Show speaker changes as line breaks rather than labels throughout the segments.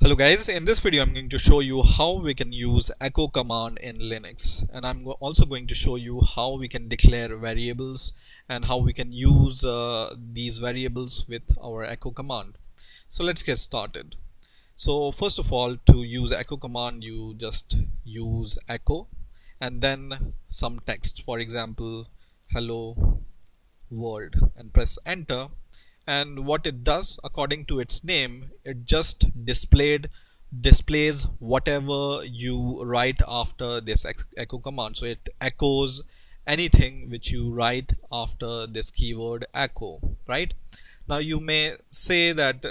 Hello guys, in this video I'm going to show you how we can use echo command in Linux, and I'm also going to show you how we can declare variables and how we can use these variables with our echo command. So let's get started. So first of all, to use echo command you just use echo and then some text, for example hello world, and press enter. And what it does, according to its name, it just displays whatever you write after this echo command. So it echoes anything which you write after this keyword echo, right? Now you may say that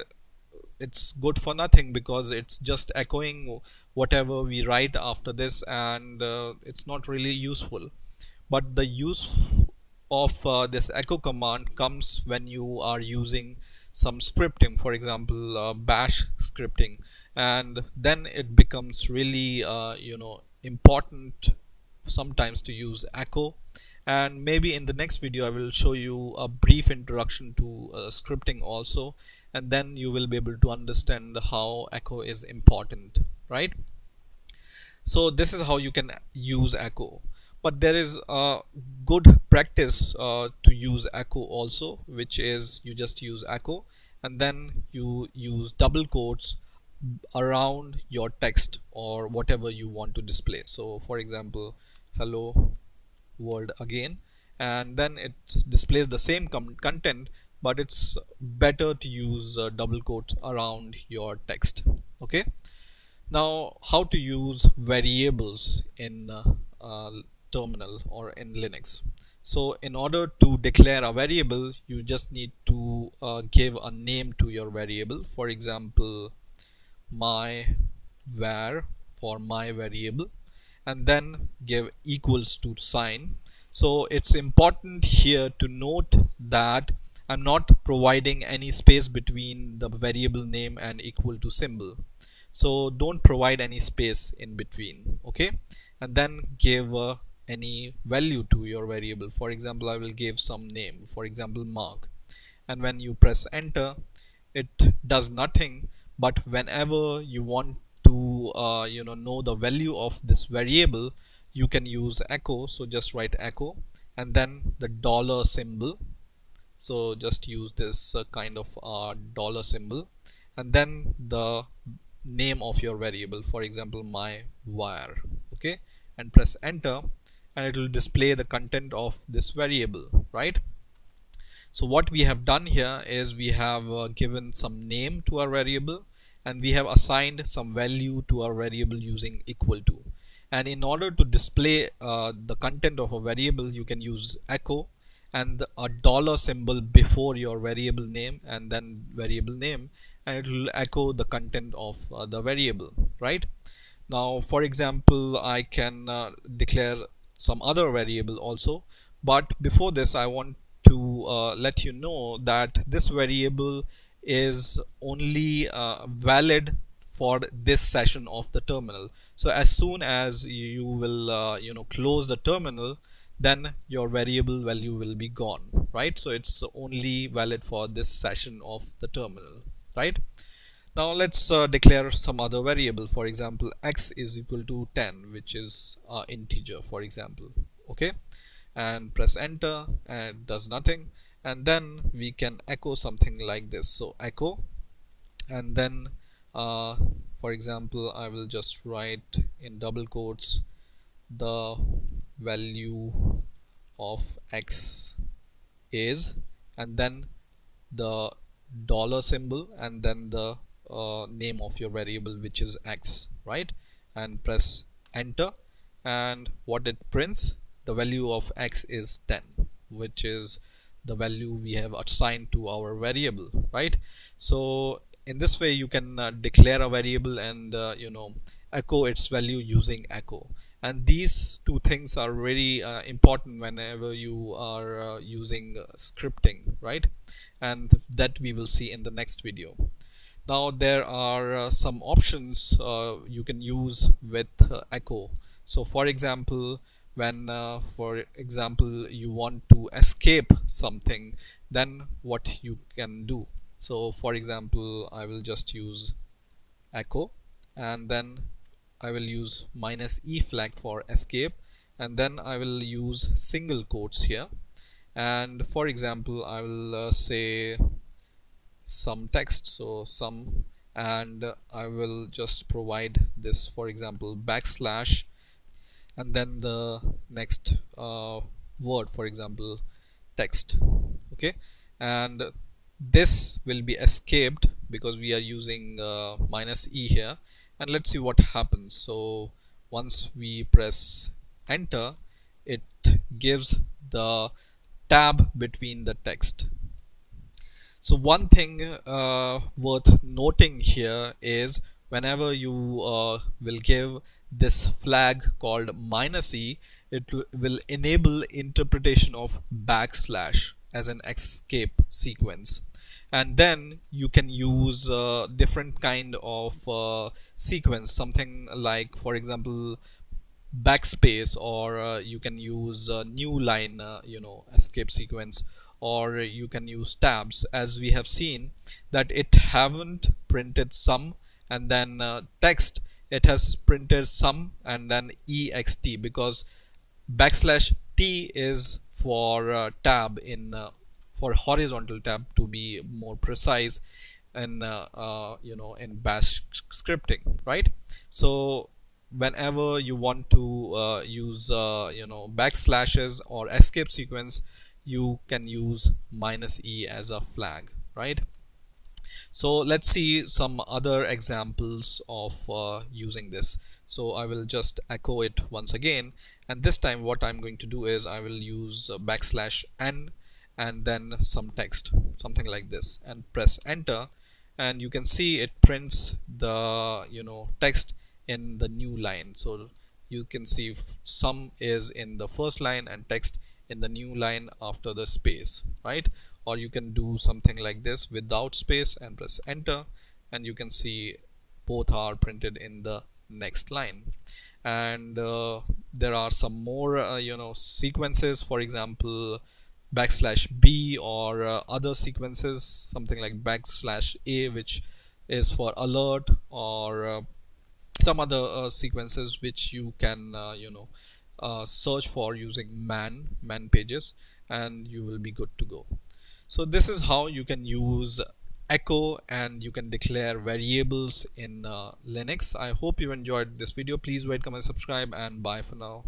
it's good for nothing because it's just echoing whatever we write after this, and it's not really useful. But the use of this echo command comes when you are using some scripting, for example bash scripting, and then it becomes really important sometimes to use echo. And maybe in the next video I will show you a brief introduction to scripting also, and then you will be able to understand how echo is important, right? So this is how you can use echo. But there is a good practice to use echo also, which is you just use echo and then you use double quotes around your text or whatever you want to display. So for example hello world again, and then it displays the same content, but it's better to use double quotes around your text. Okay, now, how to use variables in terminal or in Linux. So, in order to declare a variable, you just need to give a name to your variable. For example, my var for my variable, and then give equals to sign. So it's important here to note that I'm not providing any space between the variable name and equal to symbol. So don't provide any space in between. Okay, and then give any value to your variable. For example, I will give some name, for example Mark, and when you press enter it does nothing. But whenever you want to know the value of this variable, you can use echo. So just write echo and then the dollar symbol. So just use this kind of dollar symbol, and then the name of your variable, for example my var. Okay, and press enter and it will display the content of this variable, right? So what we have done here is we have given some name to our variable, and we have assigned some value to our variable using equal to. And in order to display the content of a variable, you can use echo and a dollar symbol before your variable name and then variable name, and it will echo the content of the variable, right? Now for example I can declare some other variable also, but before this I want to let you know that this variable is only valid for this session of the terminal. So as soon as you will close the terminal, then your variable value will be gone, right? So it's only valid for this session of the terminal, right? Now let's declare some other variable. For example x is equal to 10, which is integer, for example. Okay, and press enter and it does nothing, and then we can echo something like this. So echo, and then uh, for example I will just write in double quotes the value of x is, and then the dollar symbol, and then the name of your variable, which is x, right? And press enter, and what it prints, the value of x is 10, which is the value we have assigned to our variable, right? So in this way you can declare a variable and echo its value using echo. And these two things are very important whenever you are using scripting, right? And that we will see in the next video. Now there are some options you can use with echo. So for example, when for example you want to escape something, then what you can do. So for example I will just use echo, and then I will use -e flag for escape, and then I will use single quotes here. And for example, I will say some text, so some, and I will just provide this, for example, backslash, and then the next word, for example, text. Okay, and this will be escaped because we are using -e here. And let's see what happens. So once we press enter, it gives the tab between the text. So one thing worth noting here is whenever you will give this flag called -e, it will enable interpretation of backslash as an escape sequence. And then you can use different kind of sequence, something like, for example, backspace, or you can use a new line, escape sequence, or you can use tabs. As we have seen that it haven't printed sum and then text, it has printed sum and then ext, because backslash t is for tab in for horizontal tab, to be more precise, in in bash scripting, right? So whenever you want to use backslashes or escape sequence, you can use -e as a flag, right? So let's see some other examples of using this. So I will just echo it once again, and this time what I'm going to do is I will use \n and then some text, something like this, and press enter, and you can see it prints the text in the new line. So you can see sum is in the first line and text in the new line after the space, right? Or you can do something like this without space and press enter, and you can see both are printed in the next line. And there are some more sequences, for example \b, or other sequences, something like \a, which is for alert, or some other sequences which you can search for using man pages, and you will be good to go. So this is how you can use echo and you can declare variables in Linux. I hope you enjoyed this video. Please rate, comment, subscribe, and bye for now.